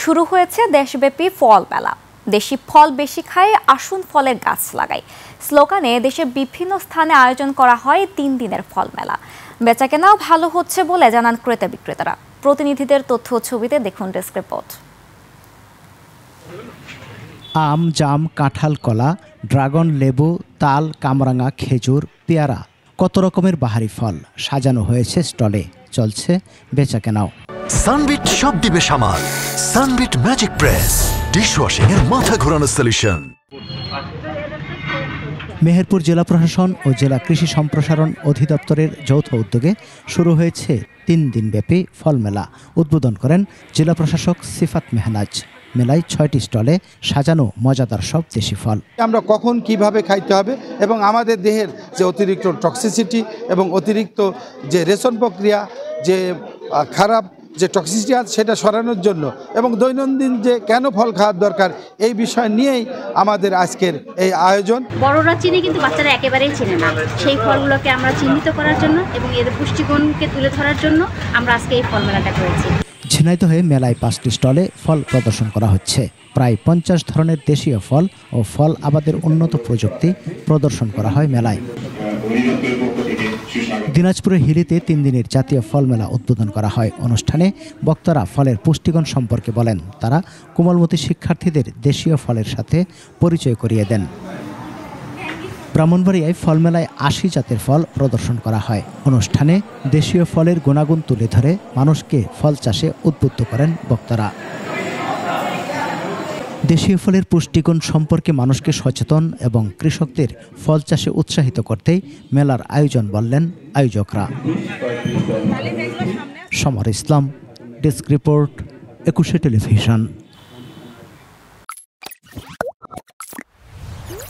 শুরু হয়েছে দেশব্যাপী ফল মেলা। দেশি ফল বেশি খায়, আসুন ফলের গাছ লাগাই স্লোগানে দেশের বিভিন্ন স্থানে আয়োজন করা হয় 3 দিনের ফল মেলা। বেচাকেনাও ভালো হচ্ছে বলে জানান ক্রেতা বিক্রেতারা। প্রতিনিধিদের তথ্য ছবিতে দেখুন ডেস্ক রিপোর্ট। আম, জাম, কাঁঠাল, কলা, ড্রাগন, লেবু, তাল, কামরাঙা, খেজুর, পেয়ারা, কত রকমের বাহারি ফল সাজানো হয়েছে স্টলে। চলছে বেচাকেনাও। সানবিট সব দিবে সামাল। সানবিট ম্যাজিক প্রেস ডিশওয়াশিং এর মাথা ঘোরানো সলিউশন। মেহেরপুর জেলা প্রশাসন ও জেলা কৃষি সম্প্রসারণ অধিদপ্তরের যৌথ উদ্যোগে শুরু হয়েছে 3 দিনব্যাপী ফল মেলা। উদ্বোধন করেন জেলা প্রশাসক সিফাত মেহনাজ। মেলায় 6টি স্টলে সাজানো মজাদার সব দেশি ফল। আমরা কখন কিভাবে খাইতে হবে এবং আমাদের দেহের যে অতিরিক্ত টক্সিসিটি এবং অতিরিক্ত যে রেশন প্রক্রিয়া, যে খারাপ যে টক্সিসিটি আছে সেটা সরানোর জন্য এবং দৈনন্দিন যে কেন ফল খাওয়ার দরকার এই বিষয় নিয়েই আমাদের আজকের এই আয়োজন। বড়রা চিনি কিন্তু বাচ্চারা একেবারেই চিনে না। সেই ফলগুলোকে আমরা চিহ্নিত করার জন্য এবং এর পুষ্টিগুণকে তুলে ধরার জন্য আমরা আজকে এই ফল মেলাটা করেছি। ঝিনাইদহে মেলায় 5টি স্টলে ফল প্রদর্শন করা হচ্ছে। প্রায় 50 ধরনের দেশীয় ফল ও ফল আবাদের উন্নত প্রযুক্তি প্রদর্শন করা হয় মেলায়। দিনাজপুরের হিলিতে 3 দিনের জাতীয় ফল মেলা উদ্বোধন করা হয়। অনুষ্ঠানে বক্তারা ফলের পুষ্টিগুণ সম্পর্কে বলেন। তারা কোমলমতি শিক্ষার্থীদের দেশীয় ফলের সাথে পরিচয় করিয়ে দেন। ব্রাহ্মণবাড়িয়ায় ফল মেলায় 80 জাতের ফল প্রদর্শন করা হয়। অনুষ্ঠানে দেশীয় ফলের গুণাগুণ তুলে ধরে মানুষকে ফল চাষে উদ্বুদ্ধ করেন বক্তারা। দেশীয় ফলের পুষ্টিগুণ সম্পর্কে মানুষকে সচেতন এবং কৃষকদের ফল চাষে উৎসাহিত করতেই মেলার আয়োজন বললেন আয়োজকরা। সমর ইসলাম, ডেস্ক রিপোর্ট, 21 টেলিভিশন।